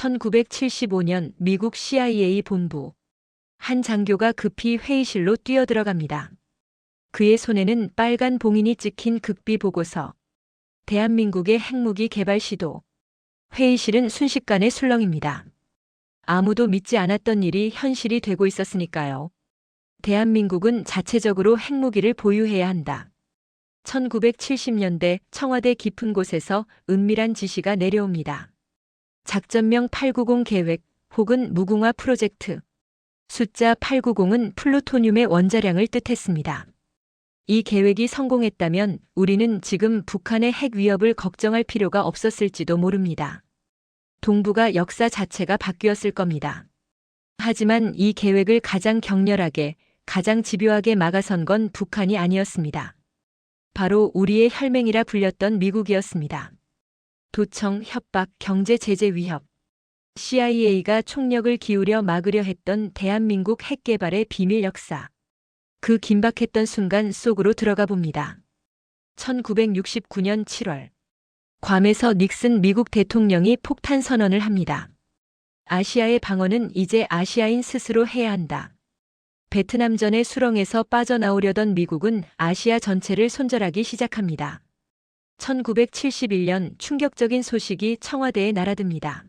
1975년 미국 CIA 본부. 한 장교가 급히 회의실로 뛰어들어갑니다. 그의 손에는 빨간 봉인이 찍힌 극비 보고서. 대한민국의 핵무기 개발 시도. 회의실은 순식간에 술렁입니다. 아무도 믿지 않았던 일이 현실이 되고 있었으니까요. 대한민국은 자체적으로 핵무기를 보유해야 한다. 1970년대 청와대 깊은 곳에서 은밀한 지시가 내려옵니다. 작전명 890 계획 혹은 무궁화 프로젝트. 숫자 890은 플루토늄의 원자량을 뜻했습니다. 이 계획이 성공했다면 우리는 지금 북한의 핵 위협을 걱정할 필요가 없었을지도 모릅니다. 동북아 역사 자체가 바뀌었을 겁니다. 하지만 이 계획을 가장 격렬하게, 가장 집요하게 막아선 건 북한이 아니었습니다. 바로 우리의 혈맹이라 불렸던 미국이었습니다. 도청, 협박, 경제 제재 위협. CIA가 총력을 기울여 막으려 했던 대한민국 핵 개발의 비밀 역사. 그 긴박했던 순간 속으로 들어가 봅니다. 1969년 7월. 괌에서 닉슨 미국 대통령이 폭탄 선언을 합니다. 아시아의 방어는 이제 아시아인 스스로 해야 한다. 베트남전의 수렁에서 빠져나오려던 미국은 아시아 전체를 손절하기 시작합니다. 1971년 충격적인 소식이 청와대에 날아듭니다.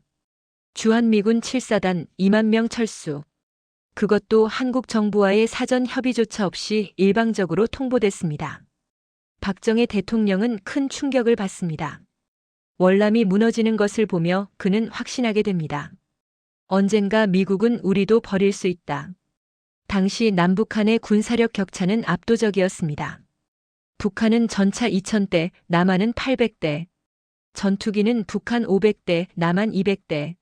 주한미군 7사단 2만 명 철수. 그것도 한국 정부와의 사전 협의조차 없이 일방적으로 통보됐습니다. 박정희 대통령은 큰 충격을 받습니다. 월남이 무너지는 것을 보며 그는 확신하게 됩니다. 언젠가 미국은 우리도 버릴 수 있다. 당시 남북한의 군사력 격차는 압도적이었습니다. 북한은 전차 2000대, 남한은 800대. 전투기는 북한 500대, 남한 200대.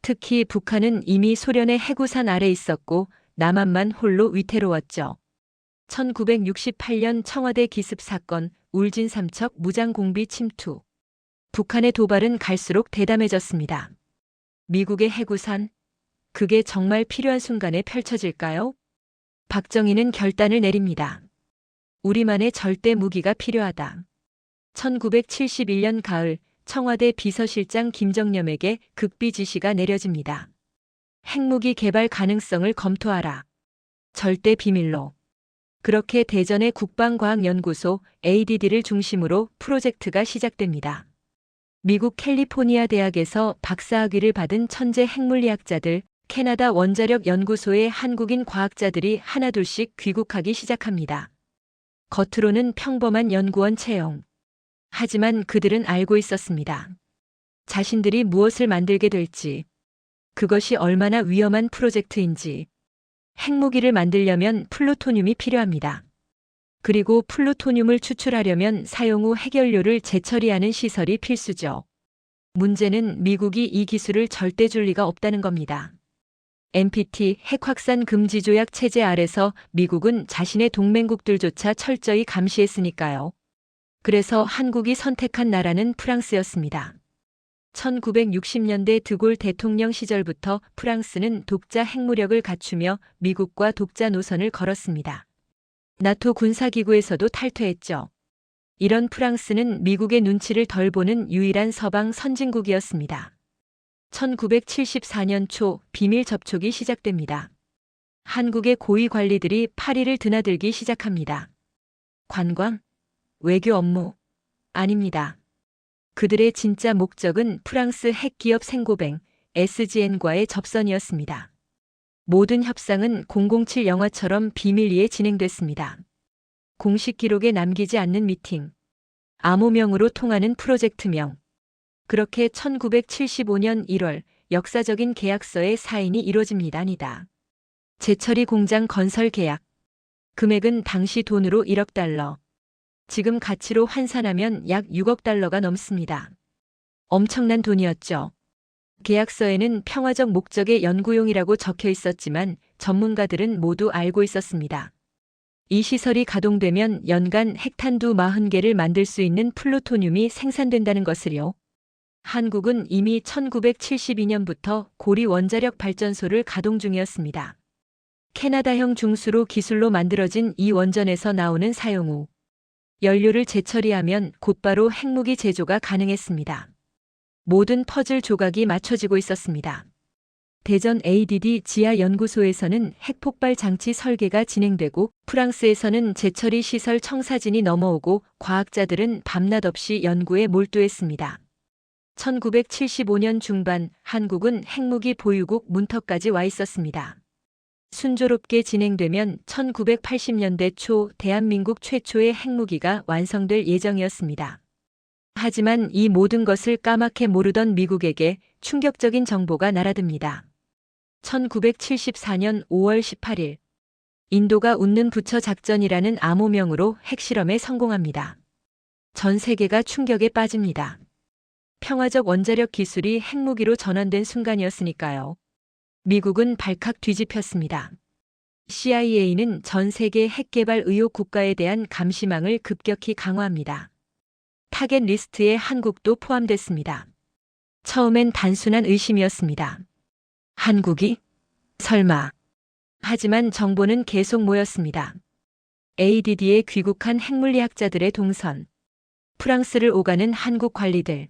특히 북한은 이미 소련의 해구산 아래 있었고 남한만 홀로 위태로웠죠. 1968년 청와대 기습 사건, 울진 삼척 무장공비 침투. 북한의 도발은 갈수록 대담해졌습니다. 미국의 해구산, 그게 정말 필요한 순간에 펼쳐질까요? 박정희는 결단을 내립니다. 우리만의 절대 무기가 필요하다. 1971년 가을 청와대 비서실장 김정념에게 극비 지시가 내려집니다. 핵무기 개발 가능성을 검토하라. 절대 비밀로. 그렇게 대전의 국방과학연구소 ADD를 중심으로 프로젝트가 시작됩니다. 미국 캘리포니아 대학에서 박사학위를 받은 천재 핵물리학자들, 캐나다 원자력 연구소의 한국인 과학자들이 하나둘씩 귀국하기 시작합니다. 겉으로는 평범한 연구원 채용. 하지만 그들은 알고 있었습니다. 자신들이 무엇을 만들게 될지, 그것이 얼마나 위험한 프로젝트인지. 핵무기를 만들려면 플루토늄이 필요합니다. 그리고 플루토늄을 추출하려면 사용 후 핵연료를 재처리하는 시설이 필수죠. 문제는 미국이 이 기술을 절대 줄 리가 없다는 겁니다. NPT 핵확산 금지 조약 체제 아래서 미국은 자신의 동맹국들조차 철저히 감시했으니까요. 그래서 한국이 선택한 나라는 프랑스였습니다. 1960년대 드골 대통령 시절부터 프랑스는 독자 핵무력을 갖추며 미국과 독자 노선을 걸었습니다. 나토 군사기구에서도 탈퇴했죠. 이런 프랑스는 미국의 눈치를 덜 보는 유일한 서방 선진국이었습니다. 1974년 초 비밀 접촉이 시작됩니다. 한국의 고위 관리들이 파리를 드나들기 시작합니다. 관광? 외교 업무? 아닙니다. 그들의 진짜 목적은 프랑스 핵기업 생고뱅, SGN과의 접선이었습니다. 모든 협상은 007 영화처럼 비밀리에 진행됐습니다. 공식 기록에 남기지 않는 미팅. 암호명으로 통하는 프로젝트명. 그렇게 1975년 1월 역사적인 계약서의 사인이 이루어집니다. 재처리 공장 건설 계약. 금액은 당시 돈으로 1억 달러. 지금 가치로 환산하면 약 6억 달러가 넘습니다. 엄청난 돈이었죠. 계약서에는 평화적 목적의 연구용이라고 적혀 있었지만 전문가들은 모두 알고 있었습니다. 이 시설이 가동되면 연간 핵탄두 40개를 만들 수 있는 플루토늄이 생산된다는 것을요. 한국은 이미 1972년부터 고리 원자력 발전소를 가동 중이었습니다. 캐나다형 중수로 기술로 만들어진 이 원전에서 나오는 사용 후 연료를 재처리하면 곧바로 핵무기 제조가 가능했습니다. 모든 퍼즐 조각이 맞춰지고 있었습니다. 대전 ADD 지하 연구소에서는 핵폭발 장치 설계가 진행되고 프랑스에서는 재처리 시설 청사진이 넘어오고 과학자들은 밤낮 없이 연구에 몰두했습니다. 1975년 중반 한국은 핵무기 보유국 문턱까지 와 있었습니다. 순조롭게 진행되면 1980년대 초 대한민국 최초의 핵무기가 완성될 예정이었습니다. 하지만 이 모든 것을 까맣게 모르던 미국에게 충격적인 정보가 날아듭니다. 1974년 5월 18일 인도가 웃는 부처 작전이라는 암호명으로 핵실험에 성공합니다. 전 세계가 충격에 빠집니다. 평화적 원자력 기술이 핵무기로 전환된 순간이었으니까요. 미국은 발칵 뒤집혔습니다. CIA는 전 세계 핵개발 의혹 국가에 대한 감시망을 급격히 강화합니다. 타겟 리스트에 한국도 포함됐습니다. 처음엔 단순한 의심이었습니다. 한국이? 설마. 하지만 정보는 계속 모였습니다. ADD에 귀국한 핵물리학자들의 동선, 프랑스를 오가는 한국 관리들,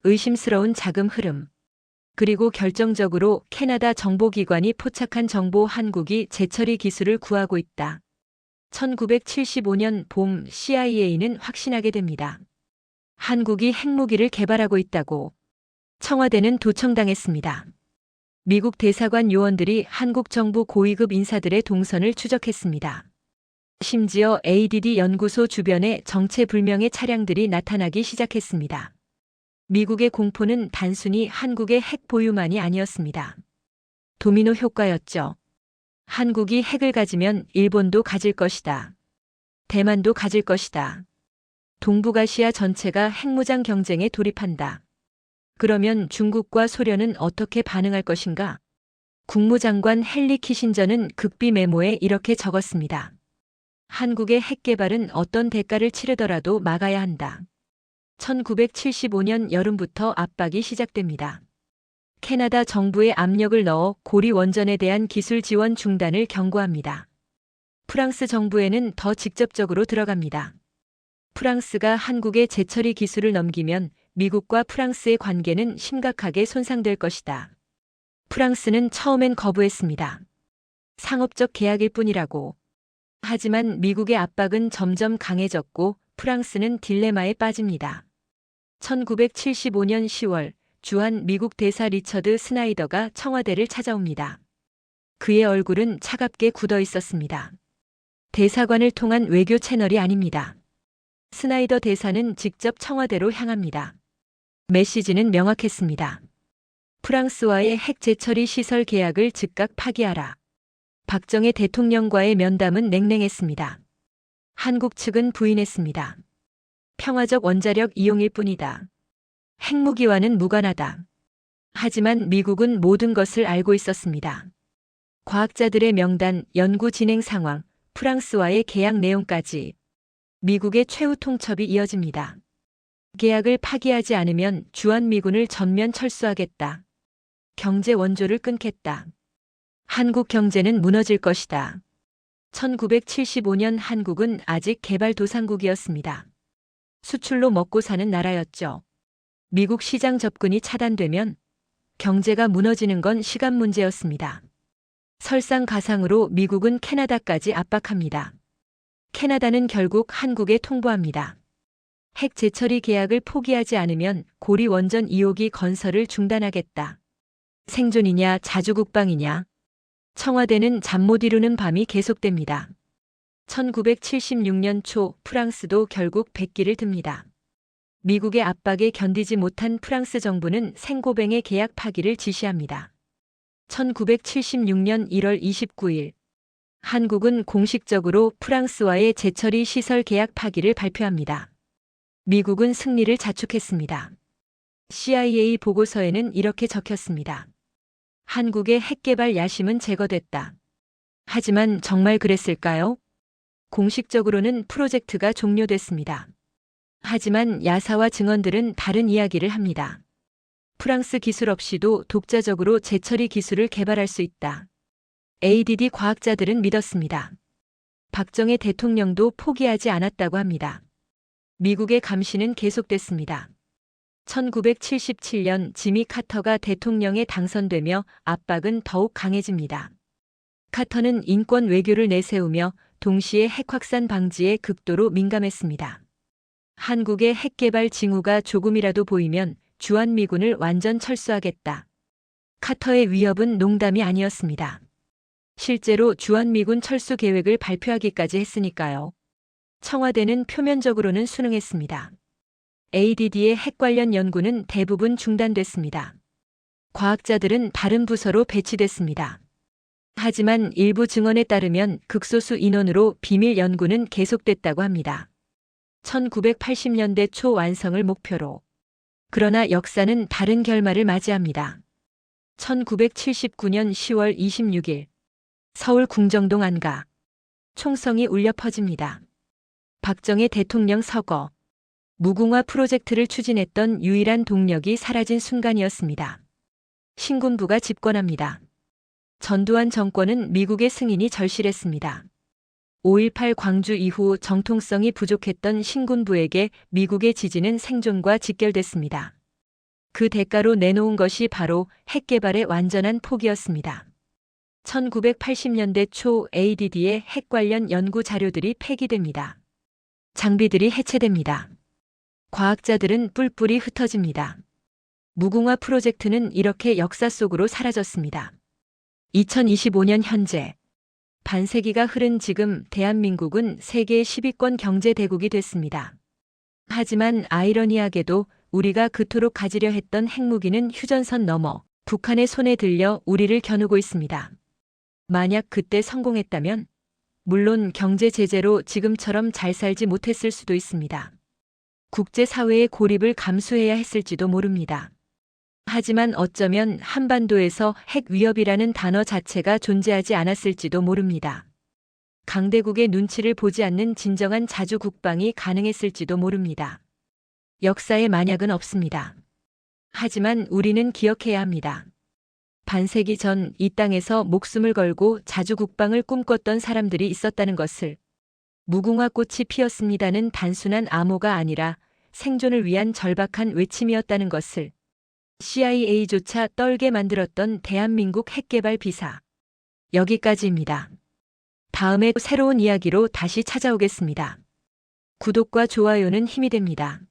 의심스러운 자금 흐름, 그리고 결정적으로 캐나다 정보기관이 포착한 정보 한국이 재처리 기술을 구하고 있다. 1975년 봄 CIA는 확신하게 됩니다. 한국이 핵무기를 개발하고 있다고. 청와대는 도청당했습니다. 미국 대사관 요원들이 한국 정부 고위급 인사들의 동선을 추적했습니다. 심지어 ADD 연구소 주변에 정체불명의 차량들이 나타나기 시작했습니다. 미국의 공포는 단순히 한국의 핵 보유만이 아니었습니다. 도미노 효과였죠. 한국이 핵을 가지면 일본도 가질 것이다. 대만도 가질 것이다. 동북아시아 전체가 핵무장 경쟁에 돌입한다. 그러면 중국과 소련은 어떻게 반응할 것인가? 국무장관 헨리 키신저는 극비 메모에 이렇게 적었습니다. 한국의 핵 개발은 어떤 대가를 치르더라도 막아야 한다. 1975년 여름부터 압박이 시작됩니다. 캐나다 정부에 압력을 넣어 고리 원전에 대한 기술 지원 중단을 경고합니다. 프랑스 정부에는 더 직접적으로 들어갑니다. 프랑스가 한국의 재처리 기술을 넘기면 미국과 프랑스의 관계는 심각하게 손상될 것이다. 프랑스는 처음엔 거부했습니다. 상업적 계약일 뿐이라고. 하지만 미국의 압박은 점점 강해졌고 프랑스는 딜레마에 빠집니다. 1975년 10월 주한 미국 대사 리처드 스나이더가 청와대를 찾아옵니다. 그의 얼굴은 차갑게 굳어 있었습니다. 대사관을 통한 외교 채널이 아닙니다. 스나이더 대사는 직접 청와대로 향합니다. 메시지는 명확했습니다. 프랑스와의 핵 재처리 시설 계약을 즉각 파기하라. 박정희 대통령과의 면담은 냉랭했습니다. 한국 측은 부인했습니다. 평화적 원자력 이용일 뿐이다. 핵무기와는 무관하다. 하지만 미국은 모든 것을 알고 있었습니다. 과학자들의 명단, 연구 진행 상황, 프랑스와의 계약 내용까지. 미국의 최후 통첩이 이어집니다. 계약을 파기하지 않으면 주한미군을 전면 철수하겠다. 경제 원조를 끊겠다. 한국 경제는 무너질 것이다. 1975년 한국은 아직 개발도상국이었습니다. 수출로 먹고 사는 나라였죠. 미국 시장 접근이 차단되면 경제가 무너지는 건 시간 문제였습니다. 설상가상으로 미국은 캐나다까지 압박합니다. 캐나다는 결국 한국에 통보합니다. 핵 재처리 계약을 포기하지 않으면 고리 원전 2호기 건설을 중단하겠다. 생존이냐 자주국방이냐. 청와대는 잠 못 이루는 밤이 계속됩니다. 1976년 초 프랑스도 결국 백기를 듭니다. 미국의 압박에 견디지 못한 프랑스 정부는 생고뱅의 계약 파기를 지시합니다. 1976년 1월 29일 한국은 공식적으로 프랑스와의 재처리 시설 계약 파기를 발표합니다. 미국은 승리를 자축했습니다. CIA 보고서에는 이렇게 적혔습니다. 한국의 핵개발 야심은 제거됐다. 하지만 정말 그랬을까요? 공식적으로는 프로젝트가 종료됐습니다. 하지만 야사와 증언들은 다른 이야기를 합니다. 프랑스 기술 없이도 독자적으로 재처리 기술을 개발할 수 있다. ADD 과학자들은 믿었습니다. 박정희 대통령도 포기하지 않았다고 합니다. 미국의 감시는 계속됐습니다. 1977년 지미 카터가 대통령에 당선되며 압박은 더욱 강해집니다. 카터는 인권 외교를 내세우며 동시에 핵 확산 방지에 극도로 민감했습니다. 한국의 핵 개발 징후가 조금이라도 보이면 주한미군을 완전 철수하겠다. 카터의 위협은 농담이 아니었습니다. 실제로 주한미군 철수 계획을 발표하기까지 했으니까요. 청와대는 표면적으로는 순응했습니다. ADD의 핵 관련 연구는 대부분 중단됐습니다. 과학자들은 다른 부서로 배치됐습니다. 하지만 일부 증언에 따르면 극소수 인원으로 비밀 연구는 계속됐다고 합니다. 1980년대 초 완성을 목표로. 그러나 역사는 다른 결말을 맞이합니다. 1979년 10월 26일 서울 궁정동 안가 총성이 울려 퍼집니다. 박정희 대통령 서거. 무궁화 프로젝트를 추진했던 유일한 동력이 사라진 순간이었습니다. 신군부가 집권합니다. 전두환 정권은 미국의 승인이 절실했습니다. 5.18 광주 이후 정통성이 부족했던 신군부에게 미국의 지지는 생존과 직결됐습니다. 그 대가로 내놓은 것이 바로 핵 개발의 완전한 포기였습니다. 1980년대 초 ADD의 핵 관련 연구 자료들이 폐기됩니다. 장비들이 해체됩니다. 과학자들은 뿔뿔이 흩어집니다. 무궁화 프로젝트는 이렇게 역사 속으로 사라졌습니다. 2025년 현재 반세기가 흐른 지금 대한민국은 세계 10위권 경제대국이 됐습니다. 하지만 아이러니하게도 우리가 그토록 가지려 했던 핵무기는 휴전선 넘어 북한의 손에 들려 우리를 겨누고 있습니다. 만약 그때 성공했다면 물론 경제 제재로 지금처럼 잘 살지 못했을 수도 있습니다. 국제사회의 고립을 감수해야 했을지도 모릅니다. 하지만 어쩌면 한반도에서 핵 위협이라는 단어 자체가 존재하지 않았을지도 모릅니다. 강대국의 눈치를 보지 않는 진정한 자주 국방이 가능했을지도 모릅니다. 역사에 만약은 없습니다. 하지만 우리는 기억해야 합니다. 반세기 전 이 땅에서 목숨을 걸고 자주 국방을 꿈꿨던 사람들이 있었다는 것을. 무궁화 꽃이 피었습니다는 단순한 암호가 아니라 생존을 위한 절박한 외침이었다는 것을. CIA조차 떨게 만들었던 대한민국 핵개발 비사. 여기까지입니다. 다음에 새로운 이야기로 다시 찾아오겠습니다. 구독과 좋아요는 힘이 됩니다.